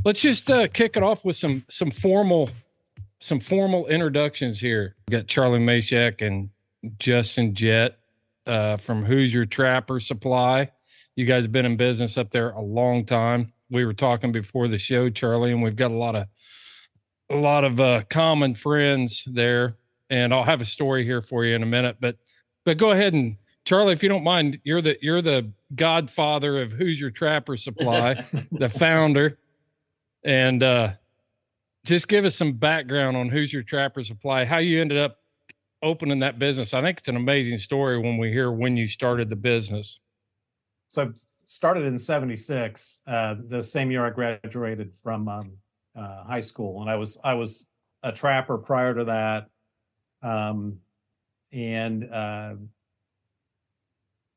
Let's just kick it off with some formal introductions here. We got Charlie Maschek and Justin Jett from Hoosier Trapper Supply. You guys have been in business up there a long time. We were talking before the show, Charlie, and we've got a lot of common friends there. And I'll have a story here for you in a minute. But go ahead and Charlie, if you don't mind, you're the godfather of Hoosier Trapper Supply, the founder. And just give us some background on Hoosier Trapper Supply, how you ended up opening that business. I think it's an amazing story when we hear when you started the business. So started in 76, the same year I graduated from high school. And I was a trapper prior to that.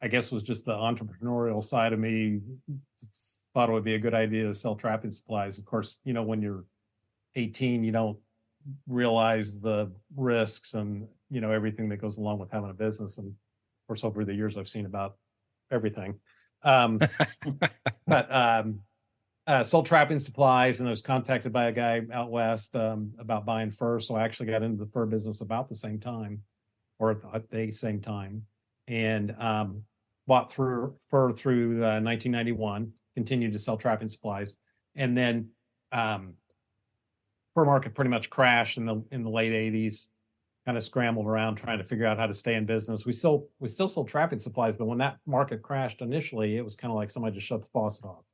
I guess was just the entrepreneurial side of me. Thought it would be a good idea to sell trapping supplies. Of course, when you're 18, you don't realize the risks and, everything that goes along with having a business. And of course, over the years, I've seen about everything. But sold trapping supplies, and I was contacted by a guy out west about buying fur. So I actually got into the fur business about the same time, or at the same time, and bought fur through 1991. Continued to sell trapping supplies, and then fur market pretty much crashed in the late 80s. Kind of scrambled around trying to figure out how to stay in business. We still sold trapping supplies, but when that market crashed initially, it was kind of like somebody just shut the faucet off,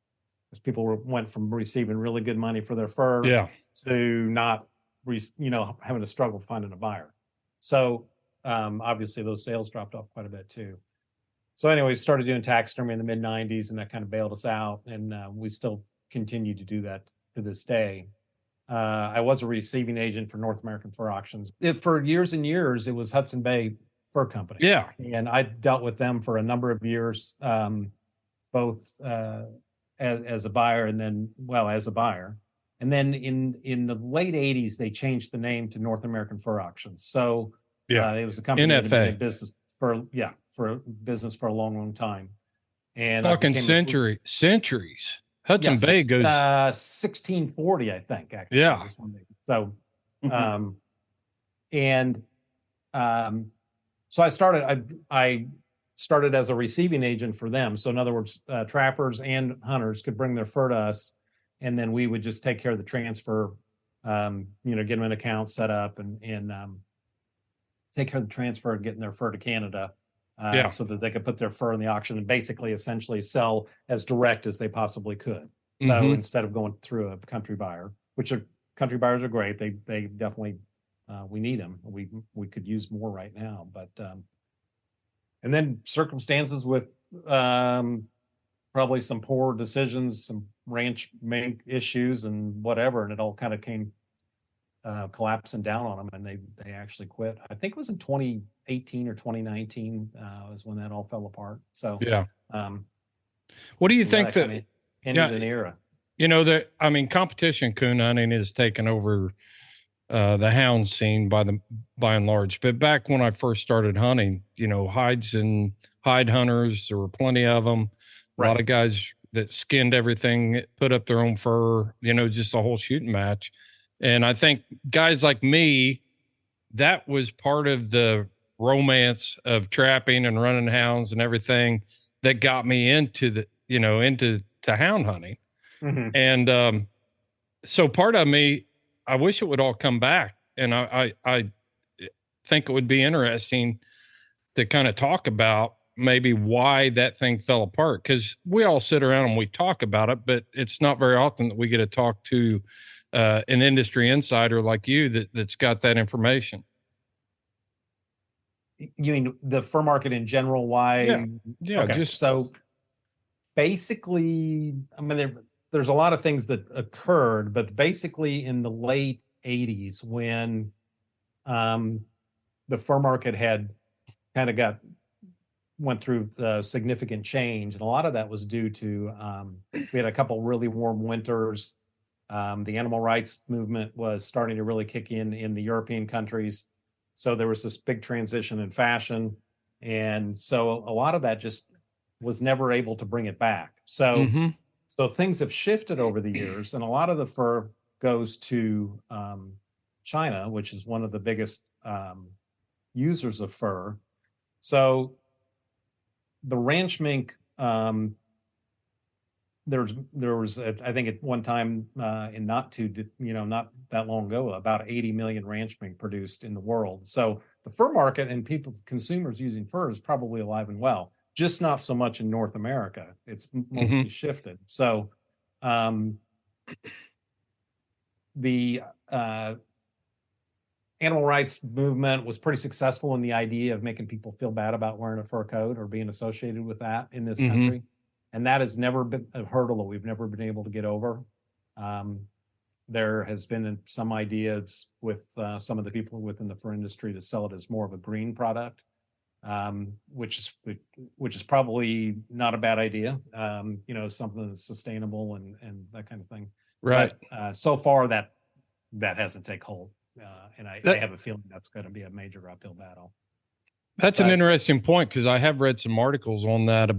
because people went from receiving really good money for their fur to not, having to struggle finding a buyer. So obviously those sales dropped off quite a bit too. So anyway, started doing taxidermy in the mid 90s, and that kind of bailed us out. And we still continue to do that to this day. I was a receiving agent for North American Fur Auctions. For years and years, it was Hudson Bay Fur Company. Yeah. And I dealt with them for a number of years, both as a buyer and then, as a buyer. And then in the late 80s, they changed the name to North American Fur Auctions. So it was a company that had been in business for business for a long, long time. And talking centuries. Hudson Bay goes 1640, I think. Actually, yeah. So, so I started as a receiving agent for them. So in other words, trappers and hunters could bring their fur to us, and then we would just take care of the transfer. Get them an account set up and take care of the transfer and getting their fur to Canada. So that they could put their fur in the auction and basically essentially sell as direct as they possibly could. So instead of going through a country buyer, country buyers are great. They definitely, we need them. We could use more right now, but, and then circumstances with probably some poor decisions, some ranch issues and whatever. And it all kind of came collapsing down on them, and they actually quit. I think it was in 2018 or 2019 was when that all fell apart. So what do you think that ended an era? Competition coon hunting has taken over the hound scene by and large. But back when I first started hunting, hides and hide hunters, there were plenty of them. A lot of guys that skinned everything, put up their own fur, just a whole shooting match. And I think guys like me, that was part of the romance of trapping and running hounds and everything that got me into into hound hunting. And so part of me, I wish it would all come back. And I think it would be interesting to kind of talk about maybe why that thing fell apart, because we all sit around and we talk about it, but it's not very often that we get to talk to an industry insider like you that's got that information. You mean the fur market in general? Why? Yeah. Okay. So basically, there's a lot of things that occurred, but basically in the late 80s, when the fur market had kind of went through significant change, and a lot of that was due to we had a couple really warm winters. The animal rights movement was starting to really kick in the European countries. So there was this big transition in fashion. And so a lot of that just was never able to bring it back. So So things have shifted over the years, and a lot of the fur goes to China, which is one of the biggest users of fur. So the ranch mink, there was I think at one time in not that long ago, about 80 million ranch mink produced in the world. So the fur market and consumers using fur is probably alive and well, just not so much in North America. It's mostly shifted. So the animal rights movement was pretty successful in the idea of making people feel bad about wearing a fur coat or being associated with that in this country. And that has never been a hurdle that we've never been able to get over. There has been some ideas with some of the people within the fur industry to sell it as more of a green product, which is probably not a bad idea. Something that's sustainable and that kind of thing. Right. But so far that hasn't taken hold, and I have a feeling that's going to be a major uphill battle. That's an interesting point, because I have read some articles on that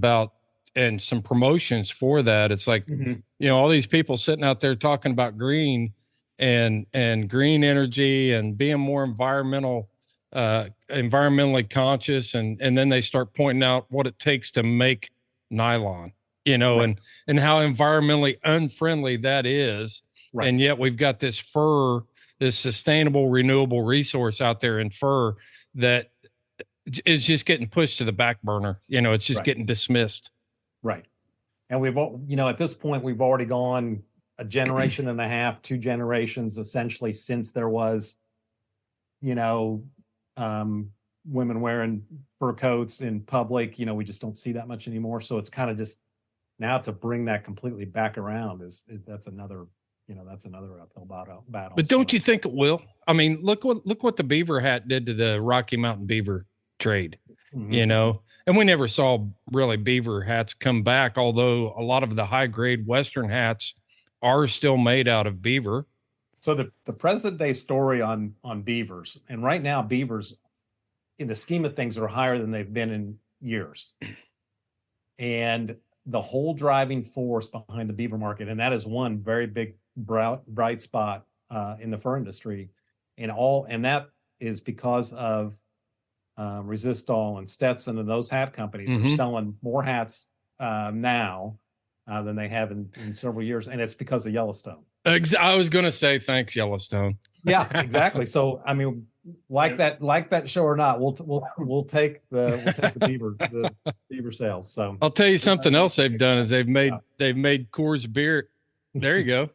and some promotions for that. It's like, all these people sitting out there talking about green and green energy and being more environmentally conscious. And then they start pointing out what it takes to make nylon, right. and how environmentally unfriendly that is. Right. And yet we've got this fur, this sustainable, renewable resource out there in fur that is just getting pushed to the back burner. It's just getting dismissed. Right. And we've, at this point, we've already gone a generation and a half, 2 generations, essentially, since there was, women wearing fur coats in public. We just don't see that much anymore. So it's kind of just now to bring that completely back around that's another uphill battle. But don't you think it will? I mean, look what the beaver hat did to the Rocky Mountain beaver trade. And we never saw really beaver hats come back, although a lot of the high grade Western hats are still made out of beaver. So the present day story on beavers, and right now beavers in the scheme of things are higher than they've been in years. And the whole driving force behind the beaver market, and that is one very big bright spot in the fur industry, and that is because of Resistol and Stetson and those hat companies are selling more hats now than they have in several years, and it's because of Yellowstone. I was going to say thanks, Yellowstone. Yeah, exactly. So I mean, like that show or not, we'll take the beaver sales. So I'll tell you something else they've done is they've made Coors beer. There you go.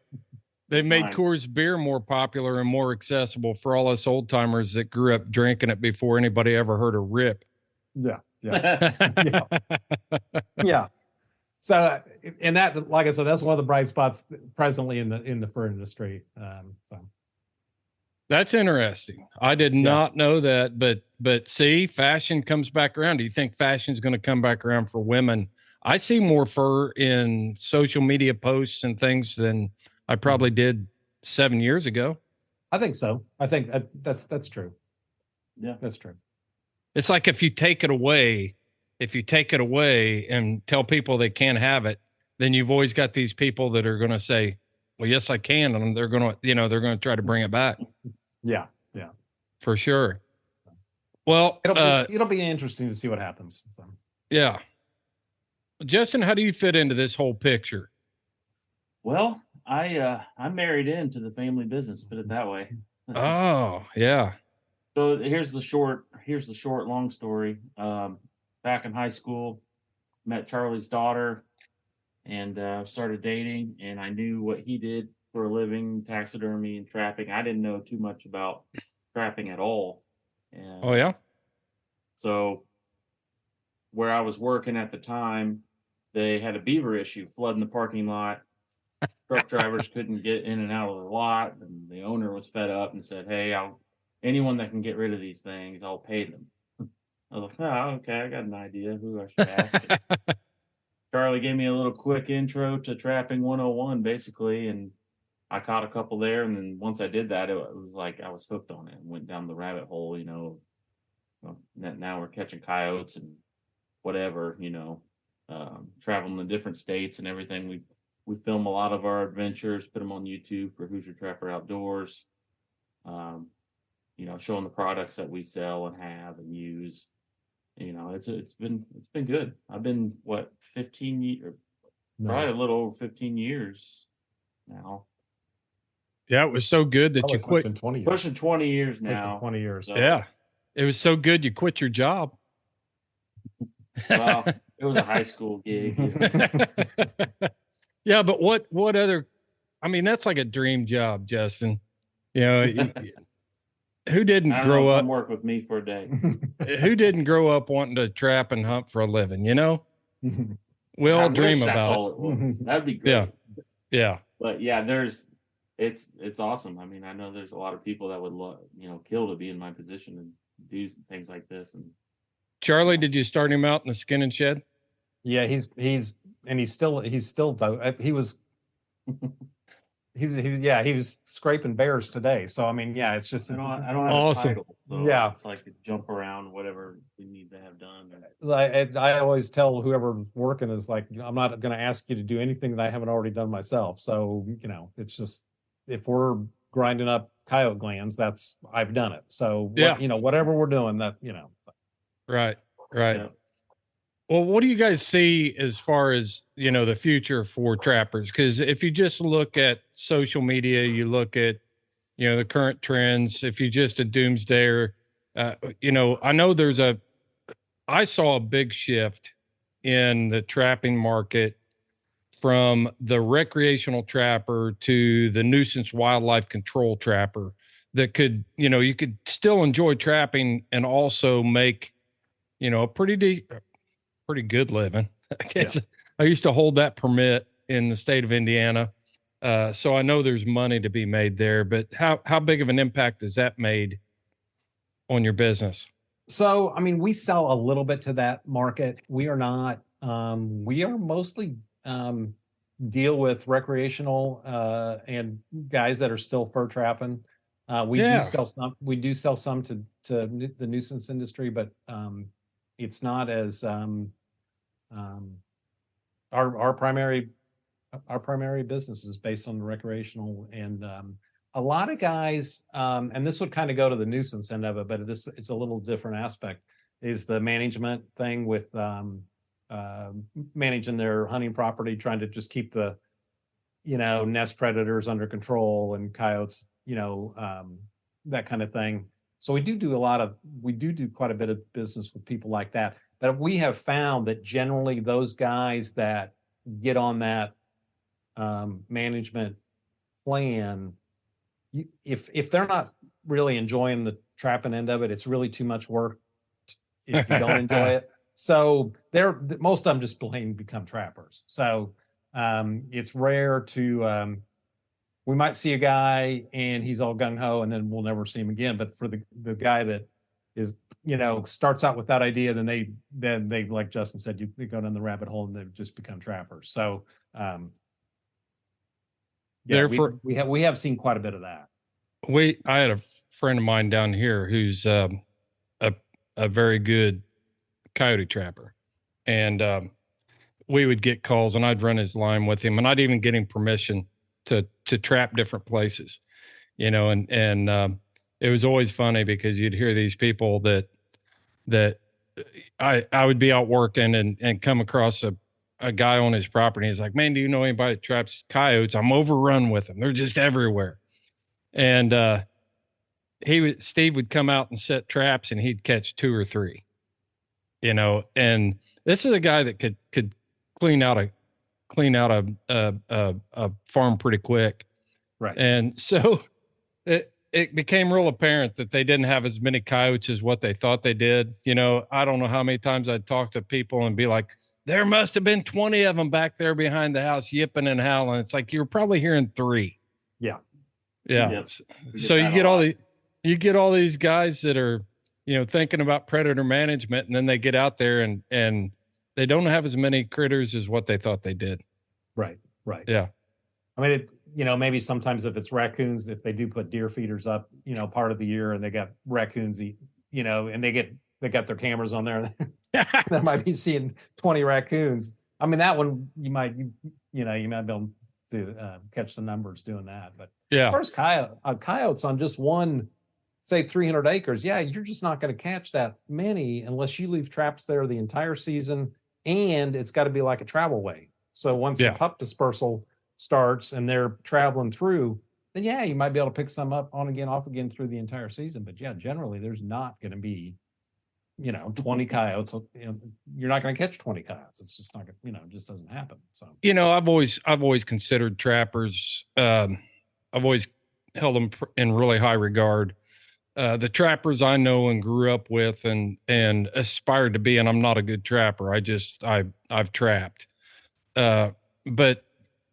They made Coors beer more popular and more accessible for all us old timers that grew up drinking it before anybody ever heard of Rip. Yeah. So, and that, like I said, that's one of the bright spots presently in the fur industry. So that's interesting. I did not know that, but see, fashion comes back around. Do you think fashion's going to come back around for women? I see more fur in social media posts and things than I probably did 7 years ago. I think so. I think that's true. Yeah, that's true. It's like if you take it away and tell people they can't have it, then you've always got these people that are going to say, well, yes, I can. And they're going to try to bring it back. Yeah. For sure. Well, it'll be interesting to see what happens. So. Yeah. Justin, how do you fit into this whole picture? Well, I'm married into the family business, put it that way. Oh, yeah. So here's the short, long story. Back in high school, met Charlie's daughter and started dating, and I knew what he did for a living, taxidermy and trapping. I didn't know too much about trapping at all. And oh, yeah? So where I was working at the time, they had a beaver issue flooding the parking lot. Truck drivers couldn't get in and out of the lot, and the owner was fed up and said, hey, anyone that can get rid of these things, I'll pay them. I was like, oh, okay, I got an idea who I should ask. Charlie gave me a little quick intro to trapping 101, basically, and I caught a couple there. And then once I did that, it was like I was hooked on it and went down the rabbit hole, now we're catching coyotes and whatever, traveling to different states and everything. we film a lot of our adventures, put them on YouTube for Hoosier Trapper Outdoors. Showing the products that we sell and have and use. It's been good. I've been 15 years, probably a little over 15 years now. Yeah, it was so good that Probably you quit. pushing 20 years. Pushing 20 years now. 20 years. So, Yeah, it was so good you quit your job. Well, it was a high school gig. Yeah, but what other? I mean, that's like a dream job, Justin. Who didn't grow up? Come work with me for a day. Who didn't grow up wanting to trap and hunt for a living? We all dream about that's it. all it was. That'd be great. Yeah. But yeah, it's awesome. I mean, I know there's a lot of people that would kill to be in my position and do things like this. And Charlie, did you start him out in the skin and shed? Yeah, he was scraping bears today. So I mean, yeah, it's just I don't have awesome. a title, so Yeah, it's like jump around whatever we need to have done. I always tell whoever's working is like, I'm not going to ask you to do anything that I haven't already done myself. So it's just, if we're grinding up coyote glands, I've done it. So whatever we're doing, that Right. Yeah. Well, what do you guys see as far as, the future for trappers? Because if you just look at social media, you look at, the current trends, if you just a doomsdayer, I know I saw a big shift in the trapping market from the recreational trapper to the nuisance wildlife control trapper that could, you could still enjoy trapping and also make, a pretty good living. I guess I used to hold that permit in the state of Indiana. So I know there's money to be made there, but how big of an impact has that made on your business? So, I mean, we sell a little bit to that market. We are not, we are mostly, deal with recreational, and guys that are still fur trapping. We do sell some to the nuisance industry, but, it's not as, our primary business is based on the recreational, and a lot of guys, and this would kind of go to the nuisance end of it, but it's a little different aspect, is the management thing with managing their hunting property, trying to just keep the nest predators under control and coyotes, that kind of thing. So we do quite a bit of business with people like that. But we have found that generally those guys that get on that management plan, if they're not really enjoying the trapping end of it, it's really too much work if you don't enjoy it. So most of them just plain become trappers. So it's rare to we might see a guy and he's all gung-ho and then we'll never see him again. But for the guy that is, starts out with that idea, then they like Justin said, they go down the rabbit hole and they just become trappers. So we have seen quite a bit of that. I had a friend of mine down here who's a very good coyote trapper, and we would get calls and I'd run his line with him and I'd even get him permission to trap different places, and it was always funny because you'd hear these people that I would be out working and come across a guy on his property. He's like, man, do you know anybody that traps coyotes? I'm overrun with them. They're just everywhere. And Steve would come out and set traps and he'd catch 2 or 3, and this is a guy that could clean out a farm pretty quick. Right. And so it became real apparent that they didn't have as many coyotes as what they thought they did. I don't know how many times I'd talk to people and be like, there must have been 20 of them back there behind the house yipping and howling. It's like, you're probably hearing 3. Yeah. Yeah. Yes. So you get all these guys that are, thinking about predator management, and then they get out there and they don't have as many critters as what they thought they did. Right. Yeah. I mean, maybe sometimes if it's raccoons, if they do put deer feeders up, part of the year and they got raccoons eat, and they got their cameras on there, they might be seeing 20 raccoons. I mean, that one you might be able to catch the numbers doing that. But Yeah. as far as coyotes on just one, say 300 acres, yeah, you're just not going to catch that many unless you leave traps there the entire season, and it's got to be like a travel way. So once the pup dispersal starts and they're traveling through, then yeah, you might be able to pick some up on again, off again through the entire season. But yeah, generally there's not going to be, 20 coyotes. You're not going to catch 20 coyotes. It's just not going to, it just doesn't happen. So, I've always considered trappers. I've always held them in really high regard. The trappers I know and grew up with and aspired to be, and I'm not a good trapper. I've trapped. But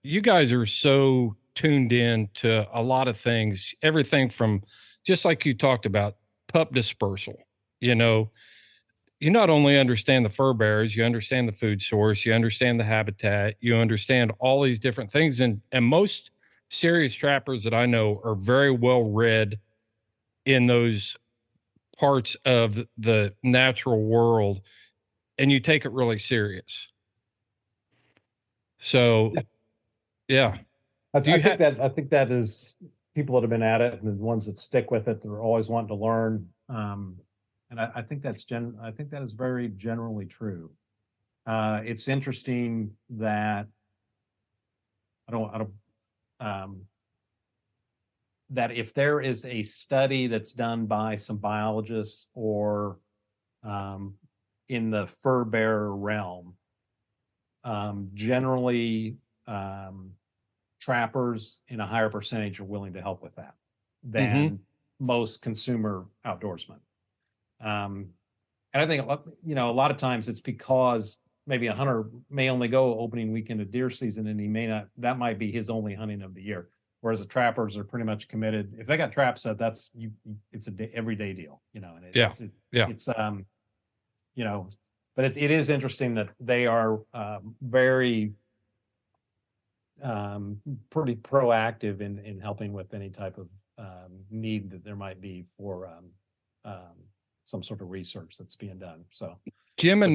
you guys are so tuned in to a lot of things, everything from, just like you talked about, pup dispersal. You not only understand the fur bearers, you understand the food source, you understand the habitat, you understand all these different things. And most serious trappers that I know are very well read in those parts of the natural world, and you take it really serious. So, yeah. I think that is people that have been at it and the ones that stick with it, they're always wanting to learn. And I think that is very generally true. It's interesting that that if there is a study that's done by some biologists or in the fur bearer realm, generally trappers in a higher percentage are willing to help with that than most consumer outdoorsmen. And I think, a lot of times it's because maybe a hunter may only go opening weekend of deer season, and that might be his only hunting of the year. Whereas the trappers are pretty much committed. If they got trap set, it's everyday deal, and it's but it is interesting that they are very pretty proactive in helping with any type of need that there might be for some sort of research that's being done. So Jim and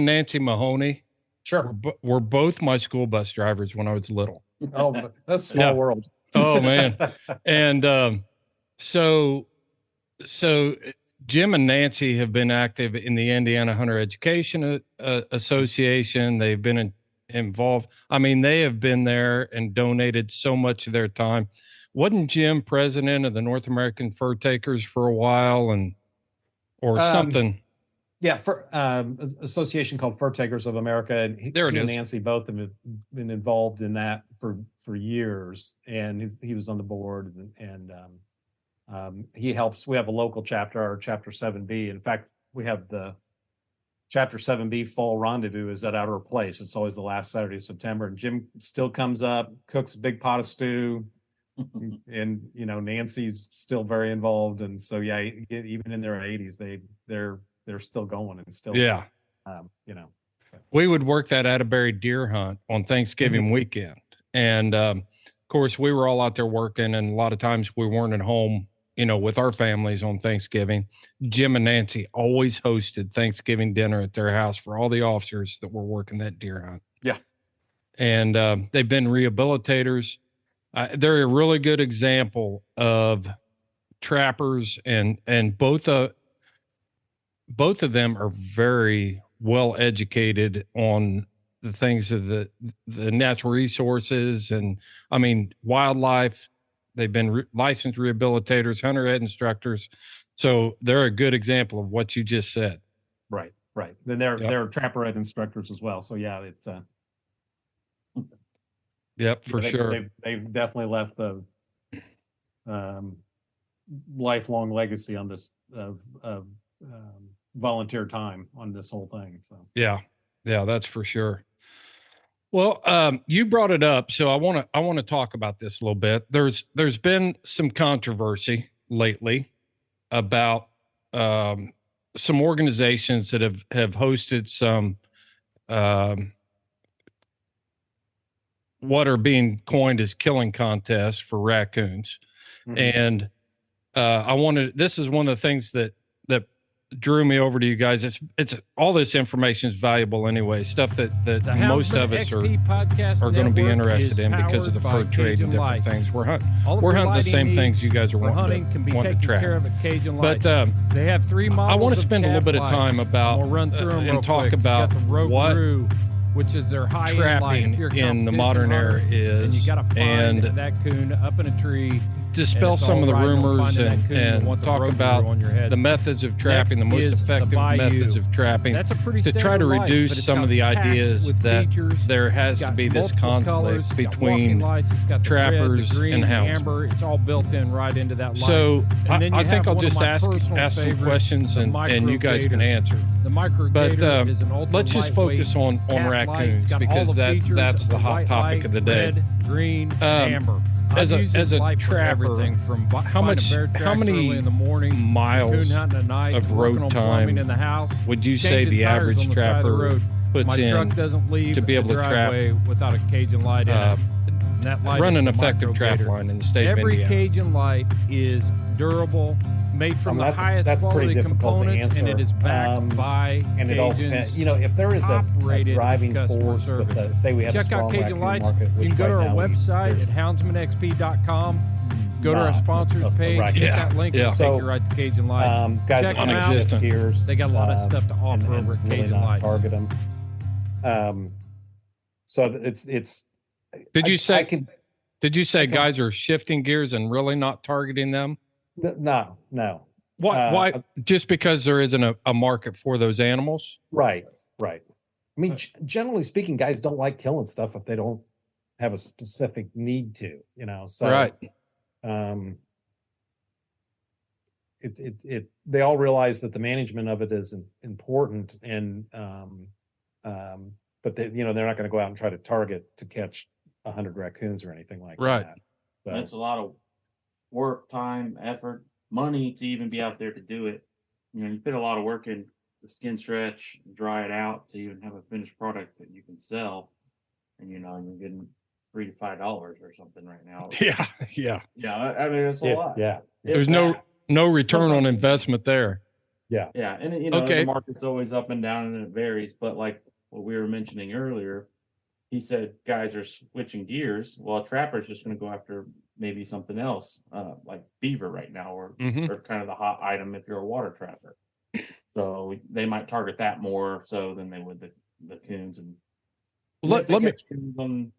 Nancy Mahoney, sure, were both my school bus drivers when I was little. Oh, that's a small world. Oh man. And so Jim and Nancy have been active in the Indiana Hunter Education Association. They've been involved. I mean, they have been there and donated so much of their time. Wasn't Jim president of the North American Fur Takers for a while or something? Yeah, for association called Fur Takers of America, and he and Nancy both have been involved in that for years, and he was on the board, and he helps. We have a local chapter, our Chapter 7B. In fact, we have the Chapter 7B Fall Rendezvous is at Outer Place. It's always the last Saturday of September, and Jim still comes up, cooks a big pot of stew, and Nancy's still very involved, and so yeah, even in their 80s, they're still going and still we would work that Atterbury deer hunt on Thanksgiving weekend, and of course we were all out there working, and a lot of times we weren't at home with our families on Thanksgiving. Jim and Nancy always hosted Thanksgiving dinner at their house for all the officers that were working that deer hunt. Yeah, and they've been rehabilitators. They're a really good example of trappers, and both of them are very well educated on the things of the natural resources and wildlife. They've been licensed rehabilitators, hunter ed instructors. So they're a good example of what you just said. Right. Then they're trapper ed instructors as well. So yeah, it's for sure. They've definitely left the lifelong legacy on this of volunteer time on this whole thing. So yeah, that's for sure. Well, you brought it up, so I want to talk about this a little bit. There's been some controversy lately about some organizations that have hosted some what are being coined as killing contests for raccoons. And this is one of the things that drew me over to you guys. It's all this information is valuable anyway. Stuff that most of us are going to be interested in because of the fur trade and different things. We're hunting the same things you guys are wanting to track. But they have 3 models. I want to spend a little bit of time about and talk about what which is their high trapping in the modern era is, and you got to find that coon up in a tree. Dispel some of the rumors and talk about the methods of trapping, the most effective methods of trapping, to try to reduce some of the ideas that there has to be this conflict between trappers and houndsmen. It's all built in right into that light. So I think I'll just ask some questions and you guys can answer. But let's just focus on raccoons because that's the hot topic of the day. Red, green, amber. As a trapper, how many miles of road time in the house, would you say the average trapper puts in to be able to trap without a Cajun light in it? Run an effective trap line in the state of Indiana? Every Cajun light is durable, made from the highest quality components, and it is backed by and it all depends. If there is a driving force with say we have check a strong out Cajun raccoon Lights. market, You can go to our website at houndsmanxp.com. Go to our sponsors page, hit that link, and take you right to Cajun Lights. Guys Check are them non-existent. gears. They got a lot of stuff to offer over at really Cajun not Lights. target them. So it's. Did you say guys are shifting gears and really not targeting them? No. Why? Just because there isn't a market for those animals? Right. I mean, generally speaking, guys don't like killing stuff if they don't have a specific need to, So right. They all realize that the management of it is important, and but they're not going to go out and try to target to catch 100 raccoons or anything like right. that. So, That's a lot of work, time, effort, money to even be out there to do it. You put a lot of work in the skin stretch, dry it out to even have a finished product that you can sell. And you're getting $3 to $5 or something right now. Yeah. Yeah, I mean it's a lot. Yeah. There's no return on investment there. Yeah. And Okay. the market's always up and down and it varies. But like what we were mentioning earlier, he said guys are switching gears. Well, a trapper's just going to go after maybe something else, like beaver right now, or kind of the hot item if you're a water trapper. So they might target that more so than they would the coons. And let me coons on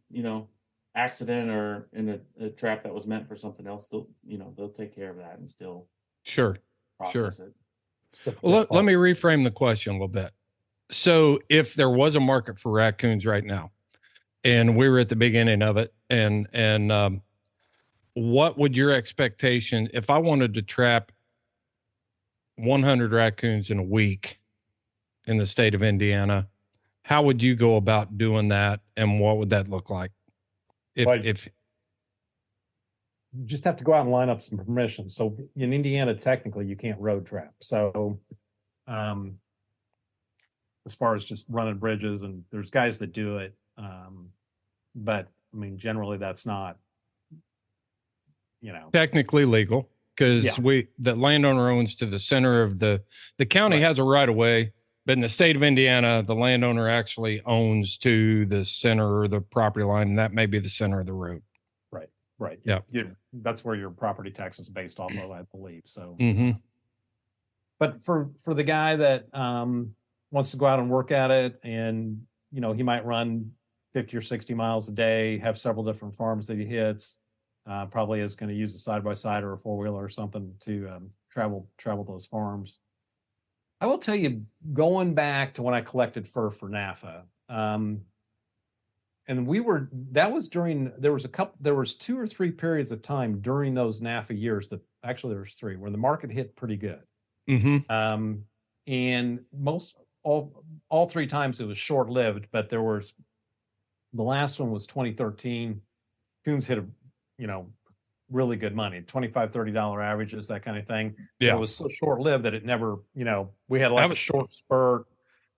accident or in a trap that was meant for something else. They'll take care of that and still process it. Well, let me reframe the question a little bit. So if there was a market for raccoons right now, and we were at the beginning of it, and what would your expectation, if I wanted to trap 100 raccoons in a week in the state of Indiana, how would you go about doing that, and what would that look like? If you just have to go out and line up some permissions. So in Indiana, technically, you can't road trap. So as far as just running bridges, and there's guys that do it, but I mean, generally, that's not, technically legal, because the landowner owns to the center of the county has a right of way, but in the state of Indiana, the landowner actually owns to the center of the property line, and that may be the center of the road. Right. Yeah. That's where your property tax is based off of, I believe. So, but for the guy that wants to go out and work at it, and he might run 50 or 60 miles a day, have several different farms that he hits, probably is going to use a side-by-side or a four-wheeler or something to travel those farms. I will tell you, going back to when I collected fur for NAFA, and there was 2 or 3 periods of time during those NAFA years that actually there was 3 where the market hit pretty good. And all 3 times it was short-lived, but the last one was 2013. Coons hit really good money, $25-$30 averages, that kind of thing. Yeah. But it was so short-lived that it never, we had a short spurt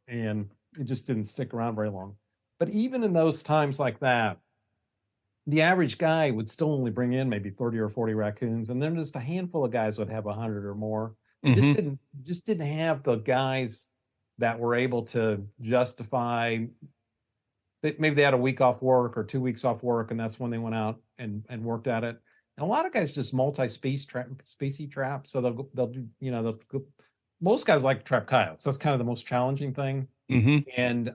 and it just didn't stick around very long. But even in those times like that, the average guy would still only bring in maybe 30 or 40 raccoons, and then just a handful of guys would have 100 or more. They just didn't have the guys that were able to justify. Maybe they had a week off work or 2 weeks off work, and that's when they went out and worked at it. And a lot of guys just species trap. So they'll do, most guys like to trap coyotes. That's kind of the most challenging thing. And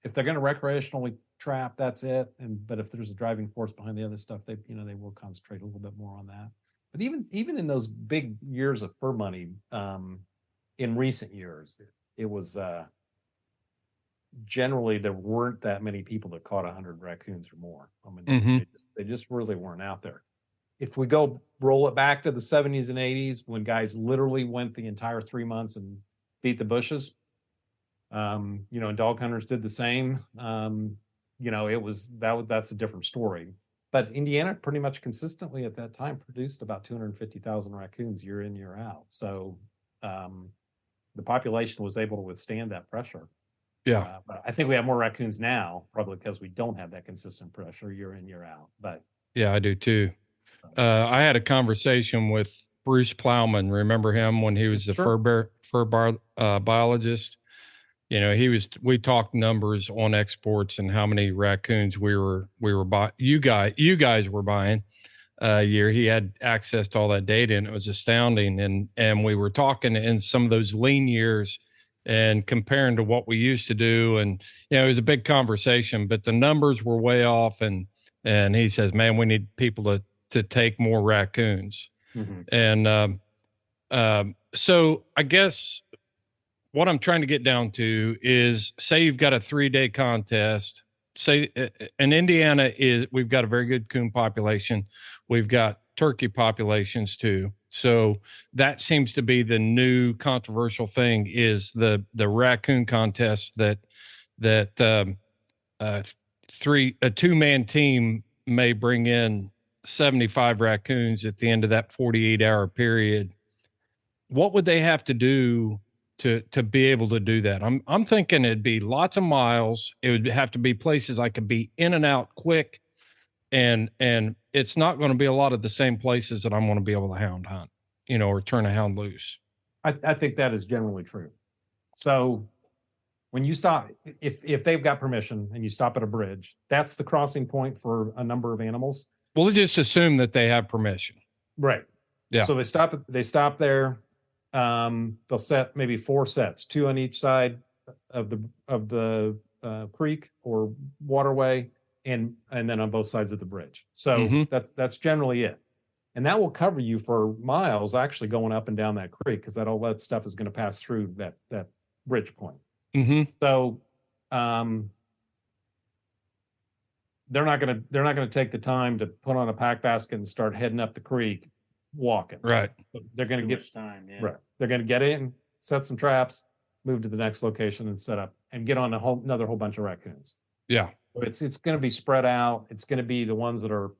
if they're going to recreationally trap, that's it. But if there's a driving force behind the other stuff, they will concentrate a little bit more on that. But even in those big years of fur money, in recent years, it was generally there weren't that many people that caught 100 raccoons or more. I mean, they just really weren't out there. If we roll it back to the 70s and 80s, when guys literally went the entire 3 months and beat the bushes, and dog hunters did the same. That's a different story. But Indiana pretty much consistently at that time produced about 250,000 raccoons year in, year out. So the population was able to withstand that pressure. Yeah. But I think we have more raccoons now, probably because we don't have that consistent pressure year in, year out. But yeah, I do too. I had a conversation with Bruce Plowman. Remember him when he was the fur biologist? We talked numbers on exports and how many raccoons we were buying. You guys were buying a year. He had access to all that data, and it was astounding. And we were talking in some of those lean years and comparing to what we used to do. And, it was a big conversation, but the numbers were way off. And he says, man, we need people to take more raccoons. And so I guess what I'm trying to get down to is, say you've got a 3-day contest. Say in Indiana we've got a very good coon population. We've got turkey populations too. So that seems to be the new controversial thing, is the raccoon contest that a 2-man team may bring in 75 raccoons at the end of that 48-hour period. What would they have to do to be able to do that? I'm thinking it'd be lots of miles. It would have to be places I could be in and out quick, and it's not going to be a lot of the same places that I'm going to be able to hound hunt, or turn a hound loose. I think that is generally true. So when you stop, if they've got permission and you stop at a bridge, that's the crossing point for a number of animals. We'll just assume that they have permission. Right. Yeah. So they stop there. They'll set maybe 4 sets, 2 on each side of the creek or waterway, and then on both sides of the bridge. So that's generally it. And that will cover you for miles actually going up and down that creek, because all that stuff is going to pass through that bridge point. So they're not going to take the time to put on a pack basket and start heading up the creek walking. Right. They're going to get time. Yeah. right. They're going to get in, set some traps, move to the next location and set up and get on another whole bunch of raccoons. Yeah. It's going to be spread out. It's going to be the ones that are,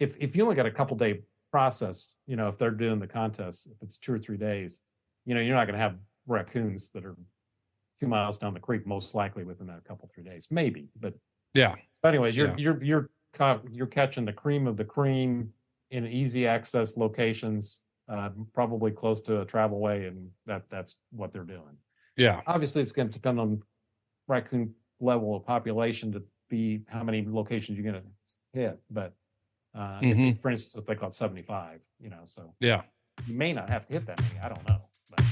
if you only got a couple day process, if they're doing the contest, if it's 2 or 3 days, you're not going to have raccoons that are 2 miles down the creek, most likely within that couple 3 days, maybe. But yeah. So anyways, you're catching the cream of the cream in easy access locations, probably close to a travel way, and that's what they're doing. Yeah. Obviously, it's going to depend on raccoon level of population to be how many locations you're going to hit. But if, for instance, if they caught 75, so yeah, you may not have to hit that many. I don't know. But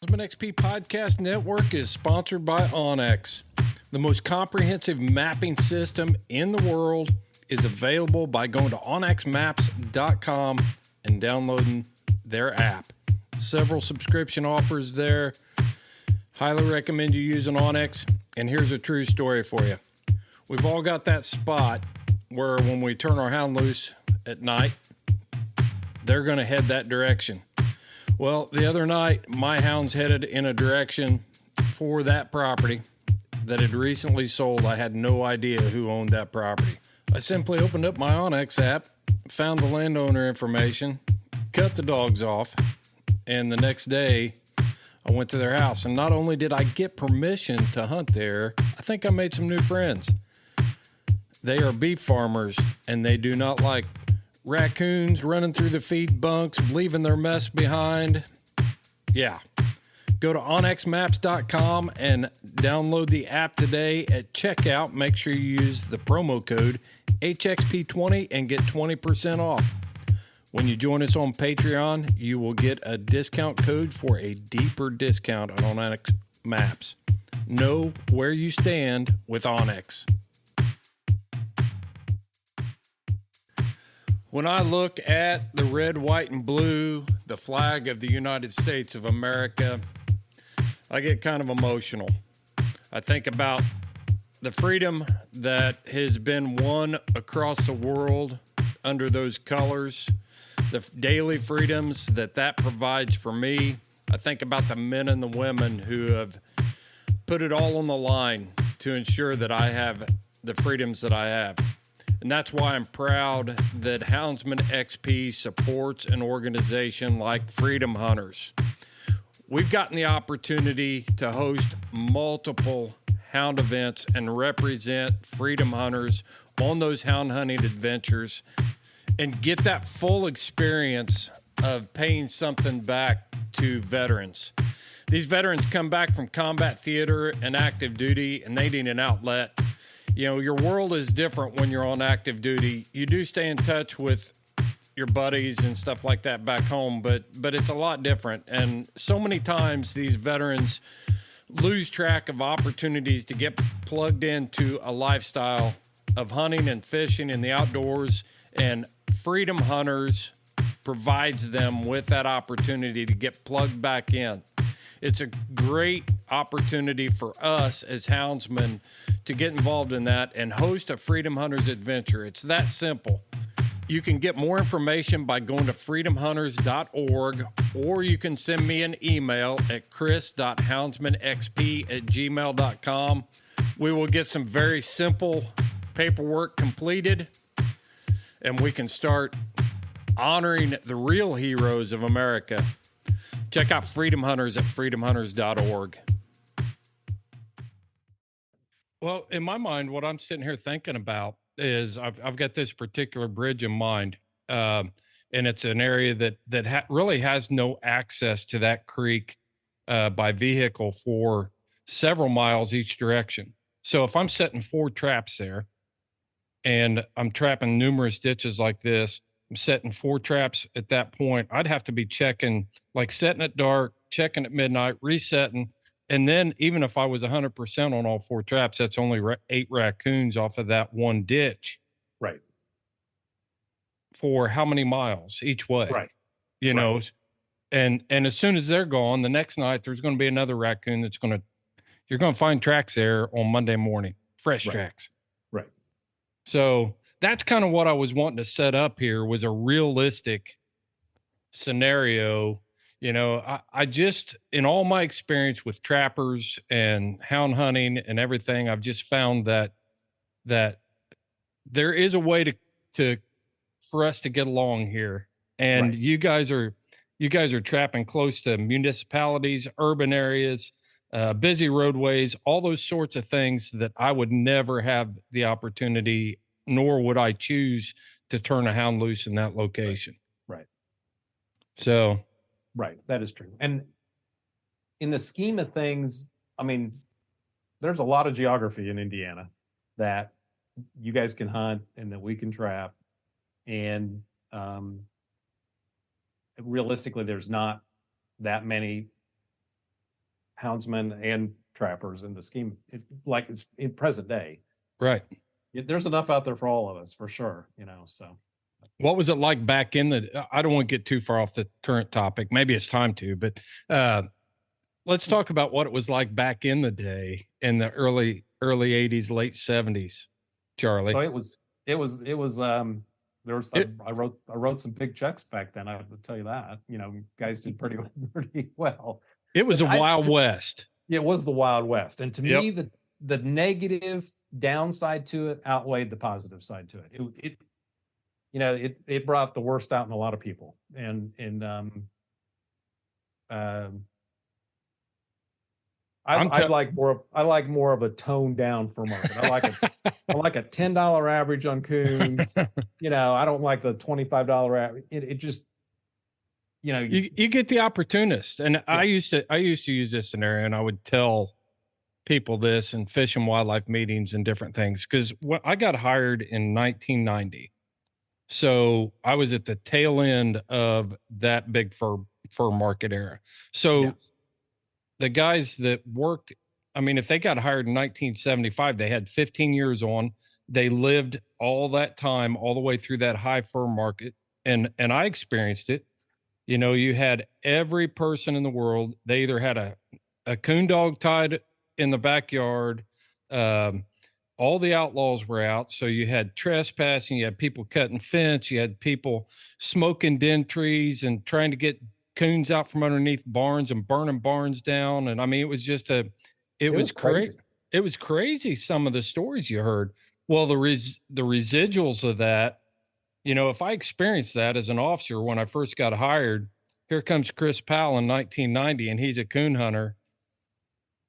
Houndsman XP Podcast Network is sponsored by onX. The most comprehensive mapping system in the world is available by going to onxmaps.com and downloading their app. Several subscription offers there. Highly recommend you using onX. And here's a true story for you. We've all got that spot where when we turn our hound loose at night, they're going to head that direction. Well, the other night, my hounds headed in a direction for that property that had recently sold. I had no idea who owned that property. I simply opened up my onX app, found the landowner information, cut the dogs off, and the next day I went to their house. And not only did I get permission to hunt there, I think I made some new friends. They are beef farmers, and they do not like raccoons running through the feed bunks, leaving their mess behind. Yeah. Go to onxmaps.com and download the app today. At checkout, make sure you use the promo code HXP20 and get 20% off. When you join us on Patreon, you will get a discount code for a deeper discount on Onyx Maps. Know where you stand with Onyx. When I look at the red, white, and blue, the flag of the United States of America, I get kind of emotional. I think about the freedom that has been won across the world under those colors, the daily freedoms that provides for me. I think about the men and the women who have put it all on the line to ensure that I have the freedoms that I have. And that's why I'm proud that Houndsman XP supports an organization like Freedom Hunters. We've gotten the opportunity to host multiple hound events and represent Freedom Hunters on those hound hunting adventures and get that full experience of paying something back to veterans. These veterans come back from combat theater and active duty, and they need an outlet. You know, your world is different when you're on active duty. You do stay in touch with your buddies and stuff like that back home, but it's a lot different. And so many times these veterans lose track of opportunities to get plugged into a lifestyle of hunting and fishing in the outdoors, and Freedom Hunters provides them with that opportunity to get plugged back in. It's a great opportunity for us as houndsmen to get involved in that and host a Freedom Hunters adventure. It's that simple. You can get more information by going to freedomhunters.org, or you can send me an email at chris.houndsmanxp@gmail.com. We will get some very simple paperwork completed, and we can start honoring the real heroes of America. Check out Freedom Hunters at freedomhunters.org. Well, in my mind, what I'm sitting here thinking about is I've got this particular bridge in mind, and it's an area that really has no access to that creek by vehicle for several miles each direction. So if I'm setting 4 traps there, and I'm trapping numerous ditches like this, I'm setting 4 traps at that point, I'd have to be checking, like setting at dark, checking at midnight, resetting. And then even if I was 100% on all 4 traps, that's only 8 raccoons off of that one ditch. Right. For how many miles each way? Right. You know, and as soon as they're gone, the next night, there's going to be another raccoon you're going to find tracks there on Monday morning, fresh tracks. Right. So that's kind of what I was wanting to set up here, was a realistic scenario. You know, I just, in all my experience with trappers and hound hunting and everything, I've just found that there is a way for us to get along here. And you guys are trapping close to municipalities, urban areas, busy roadways, all those sorts of things that I would never have the opportunity, nor would I choose to turn a hound loose in that location. Right. So. Right. That is true. And in the scheme of things, I mean, there's a lot of geography in Indiana that you guys can hunt and that we can trap. And realistically, there's not that many houndsmen and trappers in the scheme, like it's in present day. Right. There's enough out there for all of us, for sure, you know, so. What was it like back in I don't want to get too far off the current topic. Maybe it's time to, but let's talk about what it was like back in the day, in the early 80s, late 70s, Charlie. So it was I wrote some big checks back then. I would tell you that, you know, guys did pretty well. It was Wild West. It was the Wild West. And to me, the negative downside to it outweighed the positive side to it. It brought the worst out in a lot of people. And I like more of a toned down fur market. I like a $10 average on coon. You know, I don't like the $25 average. It just, you know, you get the opportunist. And yeah. I used to use this scenario, and I would tell people this in fish and wildlife meetings and different things. Cause I got hired in 1990. So I was at the tail end of that big fur market era. So the guys that worked, I mean, if they got hired in 1975, they had 15 years on. They lived all that time, all the way through that high fur market. And I experienced it. You know, you had every person in the world. They either had a coon dog tied in the backyard. All the outlaws were out. So you had trespassing, you had people cutting fence, you had people smoking den trees and trying to get coons out from underneath barns and burning barns down. And I mean, it was just it was crazy. It was crazy. Some of the stories you heard. Well, the residuals of that, you know, if I experienced that as an officer when I first got hired, here comes Chris Powell in 1990 and he's a coon hunter.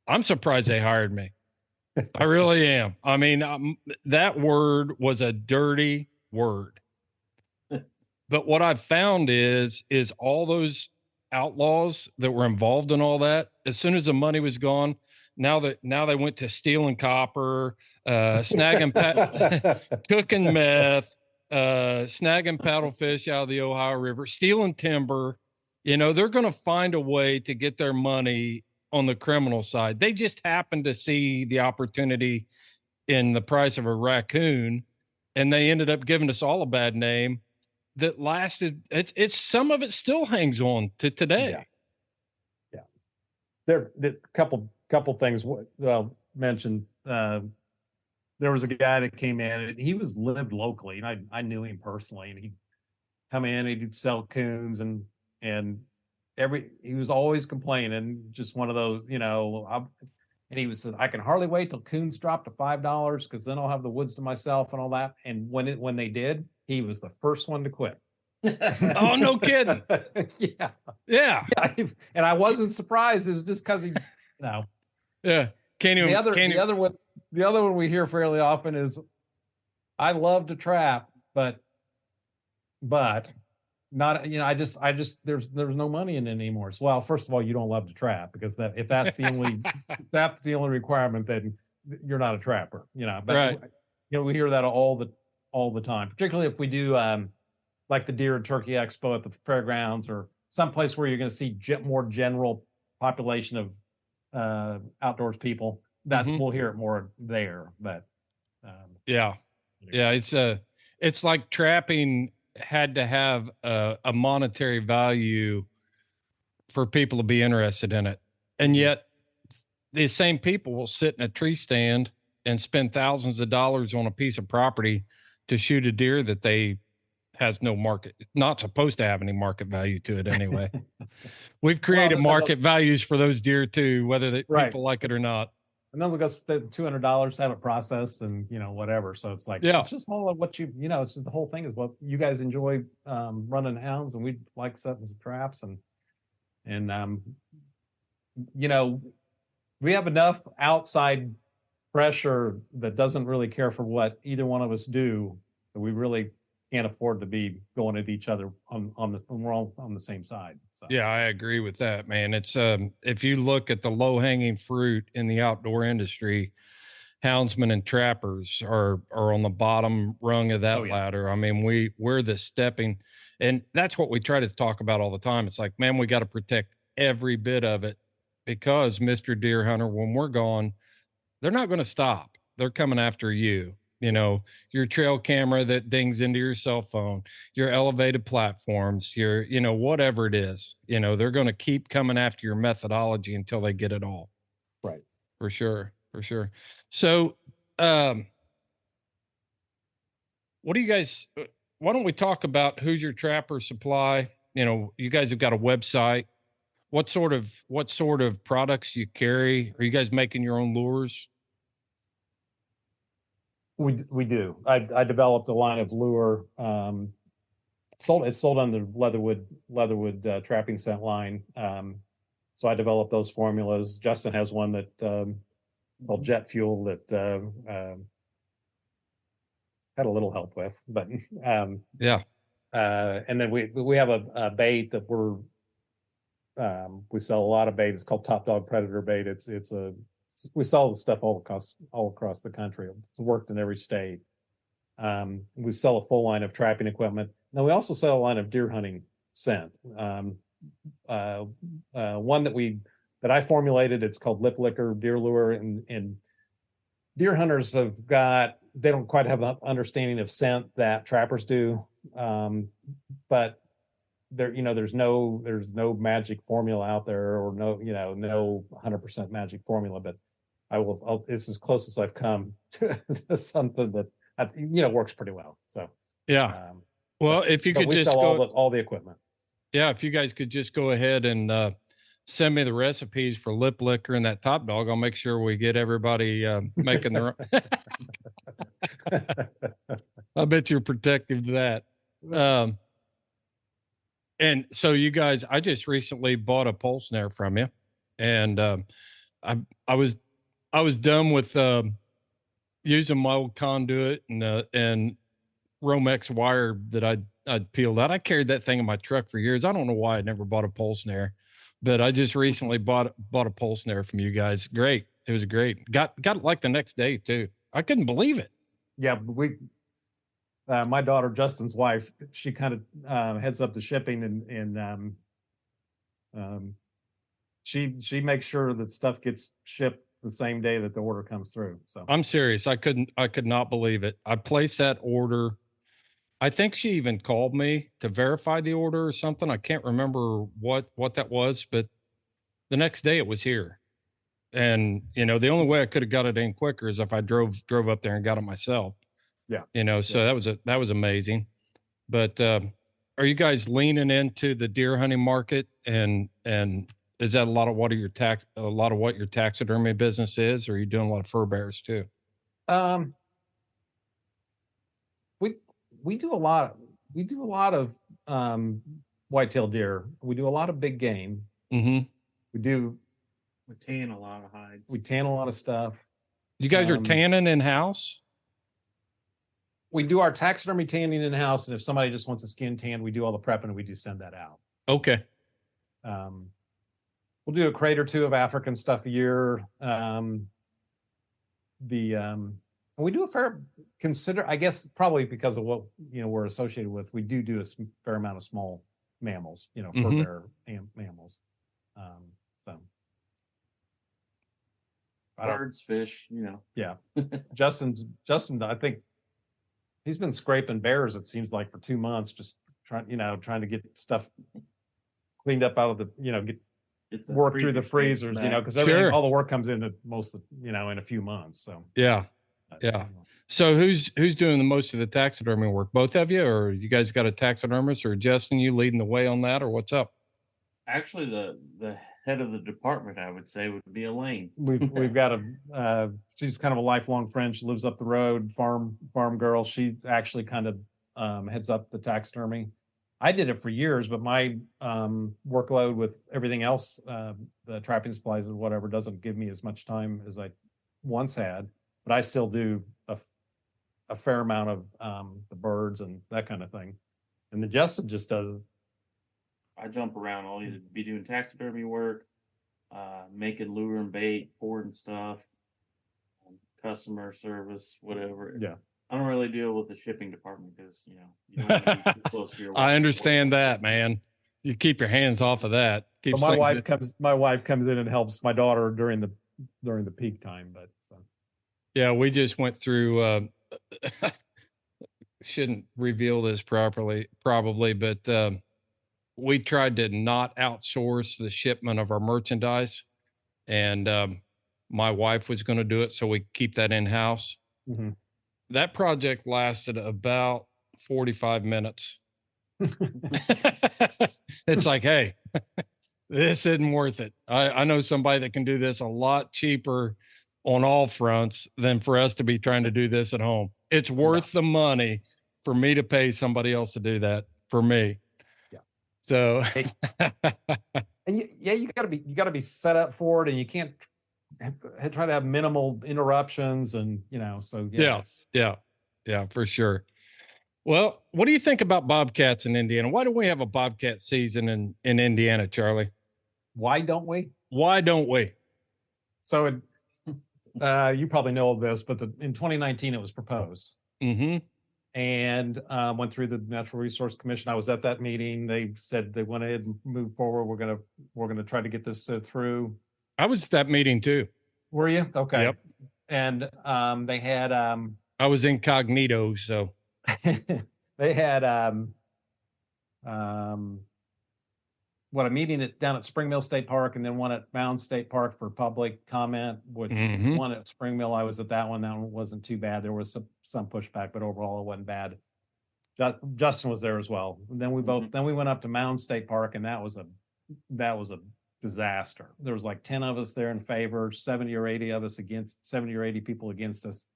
I'm surprised they hired me. I really am. I mean, that word was a dirty word. But what I've found is all those outlaws that were involved in all that, as soon as the money was gone, now they went to stealing copper, snagging, cooking meth, snagging paddlefish out of the Ohio River, stealing timber. You know, they're going to find a way to get their money on the criminal side. They just happened to see the opportunity in the price of a raccoon, and they ended up giving us all a bad name that lasted. It's some of it still hangs on to today. Yeah. There a couple things mentioned. There was a guy that came in, and he lived locally, and I knew him personally, and he'd come in, he'd sell coons, and he was always complaining, just one of those, you know, and he said, I can hardly wait till coons drop to $5 because then I'll have the woods to myself and all that. And when they did, he was the first one to quit. Oh, no kidding. Yeah. And I wasn't surprised. It was just because he, you know. Yeah. The other one we hear fairly often is, I love to trap, but not, you know, I just there's no money in it anymore. So, well, first of all, you don't love to trap, because if that's the only requirement, then you're not a trapper, you know. But, right. You know, we hear that all the time, particularly if we do like the Deer and Turkey Expo at the fairgrounds, or someplace where you're going to see more general population of outdoors people. That we'll hear it more there. But it's like trapping had to have a monetary value for people to be interested in it. And yet the same people will sit in a tree stand and spend thousands of dollars on a piece of property to shoot a deer that they has no market, not supposed to have any market value to it anyway. We've created market values for those deer too, whether people like it or not. And then we'll go spend $200 to have it processed and, you know, whatever. So it's like, it's just all of what you know, it's just the whole thing is what you guys enjoy running hounds, and we like setting some traps, and you know, we have enough outside pressure that doesn't really care for what either one of us do, that we really can't afford to be going at each other when we're all on the same side. So. Yeah, I agree with that, man. It's if you look at the low hanging fruit in the outdoor industry, houndsmen and trappers are on the bottom rung of that ladder. I mean, we're the stepping, and that's what we try to talk about all the time. It's like, man, we got to protect every bit of it, because Mr. Deer Hunter, when we're gone, they're not going to stop. They're coming after you. You know, your trail camera that dings into your cell phone, your elevated platforms, you know, whatever it is, you know, they're going to keep coming after your methodology until they get it all. Right. For sure. So, what do you guys, why don't we talk about Who's Your Trapper Supply? You know, you guys have got a website. What sort of products you carry? Are you guys making your own lures? We do. I developed a line of lure. It's sold under Leatherwood trapping scent line. So I developed those formulas. Justin has one that called Jet Fuel that had a little help with, but and then we have a bait that we sell a lot of bait. It's called Top Dog Predator bait. We sell the stuff all across the country. It's worked in every state. We sell a full line of trapping equipment. Now we also sell a line of deer hunting scent. One that I formulated, it's called Lip Licker Deer Lure, and deer hunters they don't quite have an understanding of scent that trappers do. But there's no magic formula out there, or no 100% magic formula, but it's as close as I've come to something that works pretty well. So well, if you could just sell all the equipment. Yeah, if you guys could just go ahead and send me the recipes for Lip Licker and that Top Dog, I'll make sure we get everybody making their own. I bet you're protective to that. And so you guys, I just recently bought a pole snare from you, and I was done with using my old conduit and Romex wire that I'd peeled out. I carried that thing in my truck for years. I don't know why I never bought a pole snare, but I just recently bought a pole snare from you guys. Great. It was great. Got it like the next day too. I couldn't believe it. Yeah, my daughter, Justin's wife, she kind of heads up the shipping, and she makes sure that stuff gets shipped the same day that the order comes through. So I'm serious. I could not believe it. I placed that order. I think she even called me to verify the order or something. I can't remember what that was, but the next day it was here. And, the only way I could have got it in quicker is if I drove up there and got it myself. Yeah. So that was amazing. But are you guys leaning into the deer hunting market, and is that a lot of what your taxidermy business is, or are you doing a lot of fur bears too? We do a lot of whitetail deer. We do a lot of big game. Mm-hmm. We tan a lot of hides. We tan a lot of stuff. You guys are tanning in-house? We do our taxidermy tanning in-house, and if somebody just wants a skin tan, we do all the prepping, and we do send that out. Okay. We'll do a crate or two of African stuff a year. We do a fair I guess probably because of what we're associated with, we do a fair amount of small mammals, fur bear mammals. So birds, fish, Yeah. Justin, I think he's been scraping bears, it seems like, for 2 months, just trying to get stuff cleaned up out of the, work through the freezers, because all the work comes in in a few months. So yeah. So who's doing the most of the taxidermy work? Both of you, or you guys got a taxidermist, or Justin, you leading the way on that, or what's up? Actually, the head of the department, I would say, would be Elaine. We've got she's kind of a lifelong friend. She lives up the road, farm girl. She actually kind of heads up the taxidermy. I did it for years, but my workload with everything else, the trapping supplies or whatever, doesn't give me as much time as I once had. But I still do a fair amount of the birds and that kind of thing. And then Justin just does. I jump around. I'll either be doing taxidermy work, making lure and bait, pouring stuff, customer service, whatever. Yeah. I don't really deal with the shipping department because, you don't want to be too close to your work. I understand that, man. You keep your hands off of that. My wife comes in and helps my daughter during the peak time, but so. Yeah, we just went through shouldn't reveal this probably, but we tried to not outsource the shipment of our merchandise, and my wife was going to do it, so we keep that in-house. Mm-hmm. That project lasted about 45 minutes. It's like, hey, this isn't worth it. I know somebody that can do this a lot cheaper on all fronts than for us to be trying to do this at home. It's worth the money for me to pay somebody else to do that for me. Yeah. So And you got to be set up for it, and you can't try to have minimal interruptions, and so yeah, for sure. Well, what do you think about bobcats in Indiana? Why don't we have a bobcat season in Indiana, Charlie? Why don't we? Why don't we? So you probably know this, but in 2019 it was proposed. Mm-hmm. And went through the Natural Resource Commission. I was at that meeting. They said they went ahead and moved forward. We're gonna try to get this through. I was at that meeting too. Were you? Okay. Yep. And they had I was incognito, so they had a meeting down at Spring Mill State Park, and then one at Mound State Park for public comment, which one at Spring Mill, I was at that one. That one wasn't too bad. There was some pushback, but overall it wasn't bad. Justin was there as well. And then we went up to Mound State Park, and that was a disaster. There was like 10 of us there in favor, 70 or 80 of us against, 70 or 80 people against us.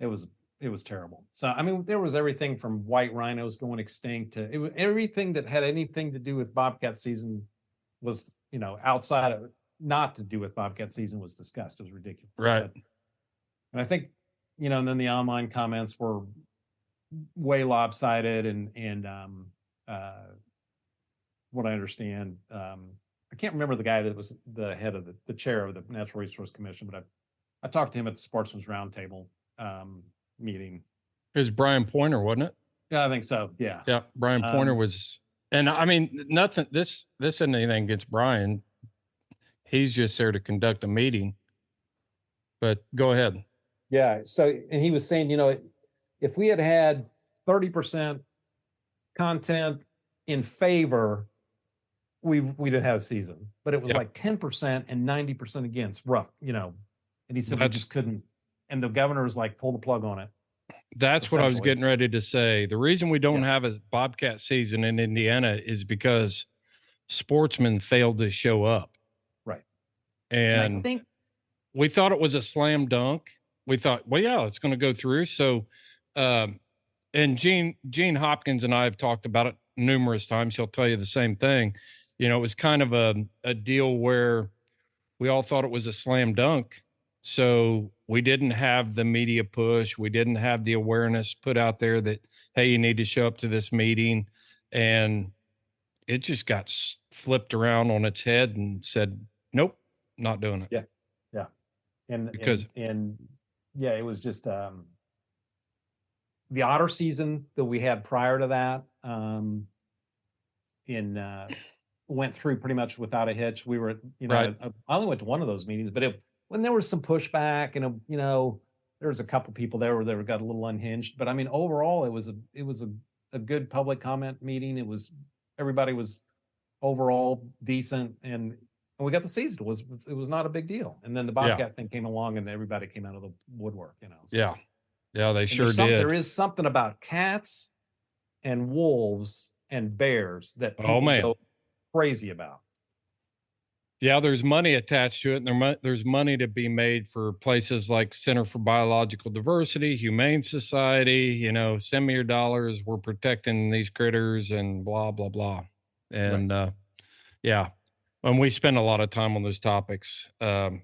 It was terrible. So, I mean, there was everything from white rhinos going extinct to everything that had anything to do with bobcat season was, outside of not to do with bobcat season was discussed. It was ridiculous. Right. And I think, and then the online comments were way lopsided and what I understand, I can't remember the guy that was the head of the chair of the Natural Resource Commission, but I talked to him at the Sportsman's Roundtable meeting. It was Brian Pointer, wasn't it? Yeah, I think so. Yeah. Yeah. Brian Pointer was, and I mean, nothing, this isn't anything against Brian. He's just there to conduct a meeting, but go ahead. Yeah. So, and he was saying, if we had 30% content in favor, we didn't have a season, but it was like 10% and 90% against, rough, and he said we just couldn't. And the governor was like, pull the plug on it. That's what I was getting ready to say. The reason we don't have a bobcat season in Indiana is because sportsmen failed to show up. Right. And I think we thought it was a slam dunk. We thought, well, yeah, it's going to go through. So, and Gene Hopkins and I have talked about it numerous times. He'll tell you the same thing. It was kind of a deal where we all thought it was a slam dunk. So we didn't have the media push. We didn't have the awareness put out there that, hey, you need to show up to this meeting. And it just got flipped around on its head and said, nope, not doing it. Yeah. Yeah. And it was just the otter season that we had prior to that went through pretty much without a hitch. We were, right. I only went to one of those meetings, but when there was some pushback and, there was a couple people there that got a little unhinged, but I mean, overall, it was a good public comment meeting. Everybody was overall decent, and we got the season. It was not a big deal. And then the bobcat thing came along, and everybody came out of the woodwork, So. Yeah, they sure did. There is something about cats and wolves and bears that people go crazy about. Yeah, there's money attached to it, and there's money to be made for places like Center for Biological Diversity, Humane Society. Send me your dollars. We're protecting these critters and blah, blah, blah. And and we spend a lot of time on those topics. Do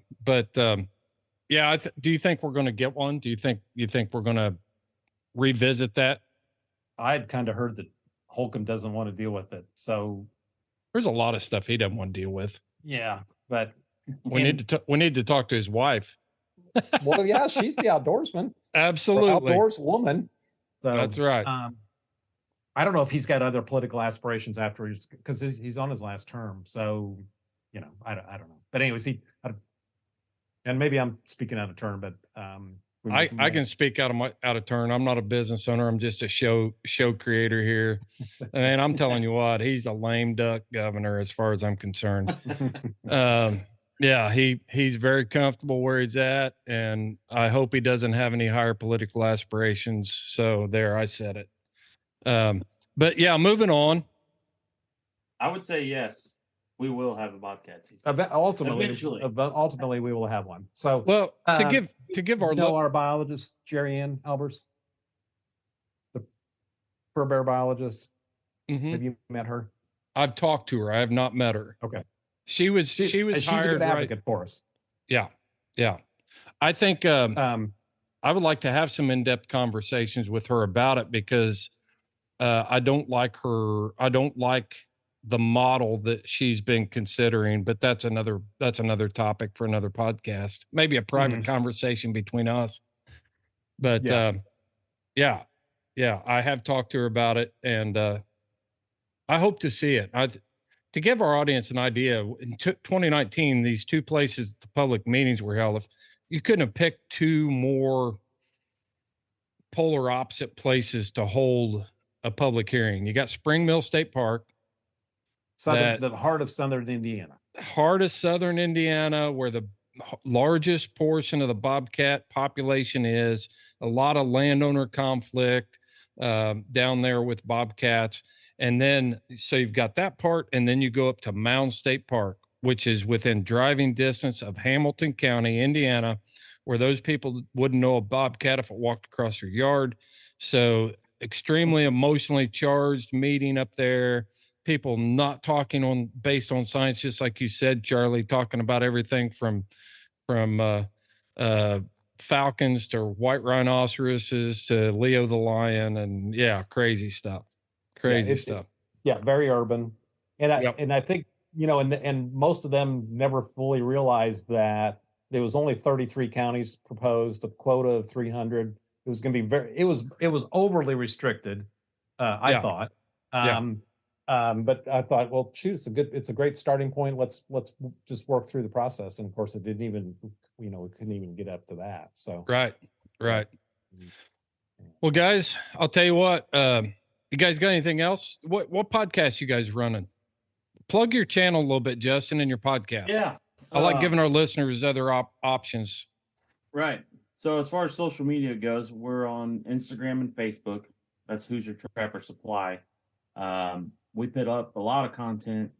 you think we're going to get one? Do you think we're going to revisit that? I'd kind of heard that Holcomb doesn't want to deal with it. So there's a lot of stuff he doesn't want to deal with. Yeah, but we need to talk to his wife. Well, yeah, she's the outdoorsman. Absolutely. Outdoors woman. So, that's right. I don't know if he's got other political aspirations after because he's on his last term. So, I don't know. But anyways, and maybe I'm speaking out of turn, but I can speak out of turn. I'm not a business owner. I'm just a show creator here. And I'm telling you what, he's a lame duck governor as far as I'm concerned. He's very comfortable where he's at, and I hope he doesn't have any higher political aspirations. So there, I said it. But yeah, moving on. I would say yes. We will have a bobcat season. Ultimately, we will have one. So, well, to give our biologist, Jerry Ann Albers, the fur bear biologist. Mm-hmm. Have you met her? I've talked to her. I have not met her. Okay. She was she's hired, a good advocate for us. Yeah. Yeah. I think, I would like to have some in-depth conversations with her about it because, I don't like the model that she's been considering, but that's another topic for another podcast, maybe a private conversation between us. But yeah, I have talked to her about it, and I hope to see it. To give our audience an idea, in 2019, these two places, the public meetings were held. If you couldn't have picked two more polar opposite places to hold a public hearing. You got Spring Mill State Park, the heart of Southern Indiana. Heart of Southern Indiana, where the largest portion of the bobcat population is. A lot of landowner conflict down there with bobcats. And then, so you've got that part, and then you go up to Mound State Park, which is within driving distance of Hamilton County, Indiana, where those people wouldn't know a bobcat if it walked across their yard. So extremely emotionally charged meeting up there. People not talking based on science, just like you said, Charlie, talking about everything from falcons to white rhinoceroses to Leo the lion, and crazy stuff. Very urban. And I think, and most of them never fully realized that there was only 33 counties proposed, a quota of 300. It was going to be it was overly restricted. I thought. But I thought, well, shoot, it's a great starting point. Let's just work through the process. And of course it didn't even, we couldn't even get up to that. So. Right. Well, guys, I'll tell you what, you guys got anything else? What podcast you guys running? Plug your channel a little bit, Justin, and your podcast. Yeah. I like giving our listeners other options. Right. So as far as social media goes, we're on Instagram and Facebook. That's Hoosier Trapper Supply. We put up a lot of content,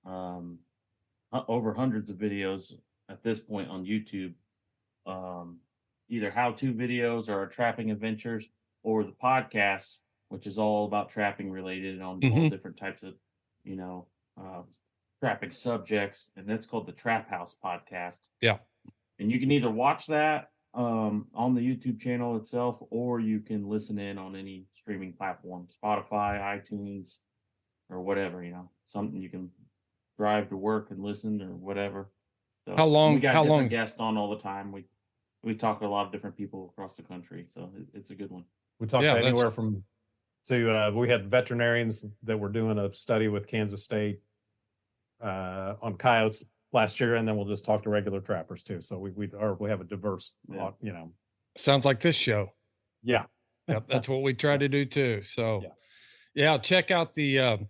over hundreds of videos at this point on YouTube, either how-to videos or our trapping adventures, or the podcast, which is all about trapping related on all different types of, trapping subjects. And that's called the Trap House Podcast. Yeah. And you can either watch that on the YouTube channel itself, or you can listen in on any streaming platform, Spotify, iTunes, or whatever, something you can drive to work and listen or whatever. So how long? We got different guests on all the time. We talk to a lot of different people across the country, so it's a good one. We talked to anywhere from we had veterinarians that were doing a study with Kansas State on coyotes last year, and then we'll just talk to regular trappers too. So we have a diverse, Sounds like this show. Yeah. Yep, that's what we try to do too. So check out the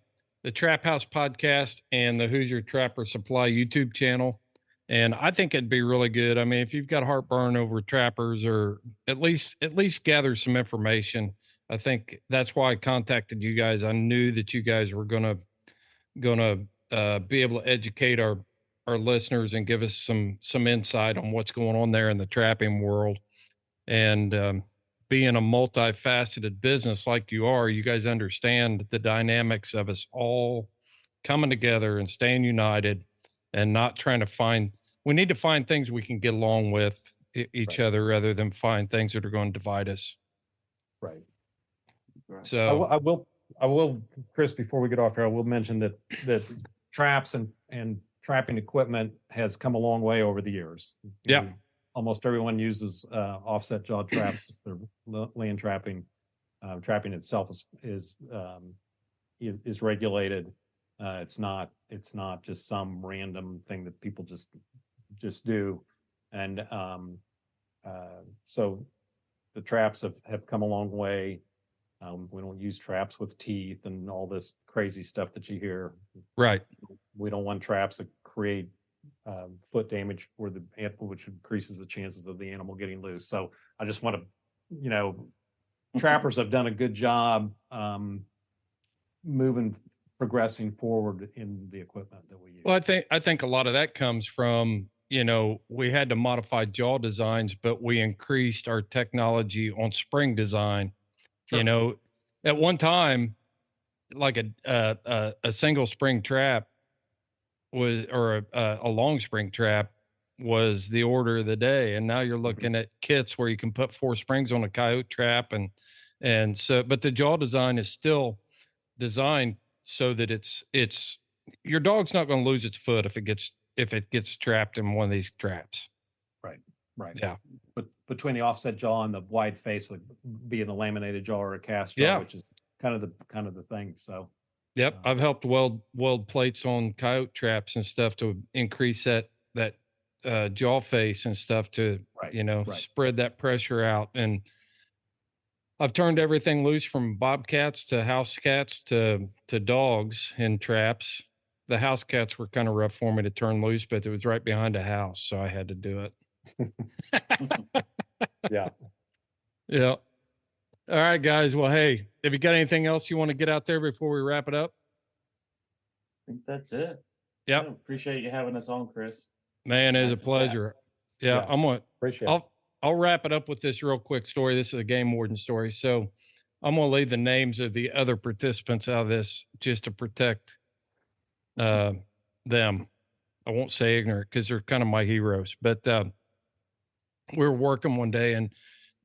Trap House Podcast and the Hoosier Trapper Supply YouTube channel. And I think it'd be really good. I mean, if you've got heartburn over trappers, or at least gather some information. I think that's why I contacted you guys. I knew that you guys were gonna be able to educate our listeners and give us some insight on what's going on there in the trapping world. And being a multifaceted business like you are, you guys understand the dynamics of us all coming together and staying united, and not trying to we need to find things we can get along with each other, rather than find things that are going to divide us. Right. So I will, Chris, before we get off here, I will mention that traps and trapping equipment has come a long way over the years. Yeah. Almost everyone uses offset jaw traps for land trapping. Trapping itself is regulated. It's not just some random thing that people just do. And so the traps have come a long way. We don't use traps with teeth and all this crazy stuff that you hear. Right. We don't want traps that create foot damage which increases the chances of the animal getting loose. So I just want to, trappers have done a good job progressing forward in the equipment that we use. Well, I think a lot of that comes from, we had to modify jaw designs, but we increased our technology on spring design. Sure. At one time, like a single spring trap, was, or a long spring trap was the order of the day. And now you're looking at kits where you can put 4 springs on a coyote trap. And so, but the jaw design is still designed so that it's your dog's not going to lose its foot if it gets trapped in one of these traps. Right. Yeah. But between the offset jaw and the wide face, like being a laminated jaw or a cast jaw, which is kind of the thing. So. Yep. I've helped weld plates on coyote traps and stuff to increase that jaw face and stuff to, spread that pressure out. And I've turned everything loose from bobcats to house cats to dogs in traps. The house cats were kind of rough for me to turn loose, but it was right behind a house, so I had to do it. Yeah. Yeah. All right, guys. Well, hey, have you got anything else you want to get out there before we wrap it up? I think that's it. Yeah. Appreciate you having us on, Chris. Man, it's a pleasure. Yeah. I'm going to appreciate it. I'll wrap it up with this real quick story. This is a game warden story. So I'm going to leave the names of the other participants out of this just to protect them. I won't say ignorant because they're kind of my heroes, but we were working one day and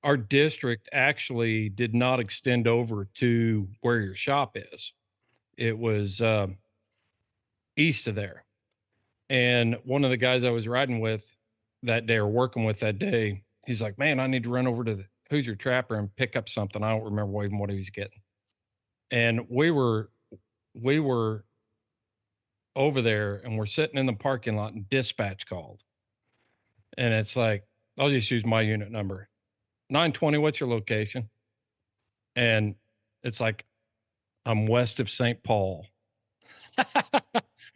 our district actually did not extend over to where your shop is. It was east of there. And one of the guys I was riding with that day or working with that day, he's like, man, I need to run over to the Who's Your Trapper and pick up something. I don't remember even what he was getting. And we were over there and we're sitting in the parking lot and dispatch called. And it's like, I'll just use my unit number. 920, what's your location? And it's like, I'm west of St. Paul.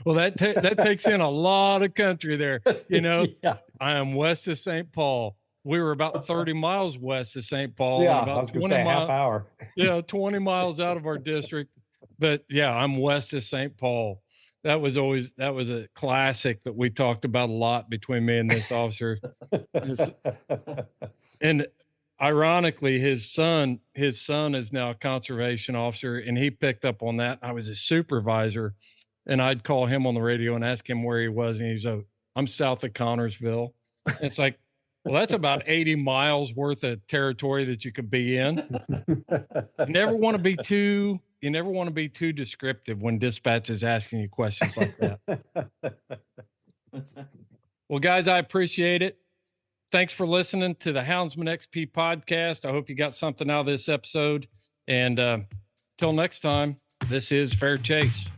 Well, that takes in a lot of country there, Yeah. I am west of St. Paul. We were about 30 miles west of St. Paul. Yeah, about I was going to say half hour. 20 miles out of our district. But yeah, I'm west of St. Paul. That was a classic that we talked about a lot between me and this officer. And ironically, his son is now a conservation officer, and he picked up on that. I was his supervisor, and I'd call him on the radio and ask him where he was, and he's like, I'm south of Connorsville. It's like, well, that's about 80 miles worth of territory that you could be in. You never want to be too descriptive when dispatch is asking you questions like that. Well, guys, I appreciate it. Thanks for listening to the Houndsman XP podcast. I hope you got something out of this episode. And till next time, this is Fair Chase.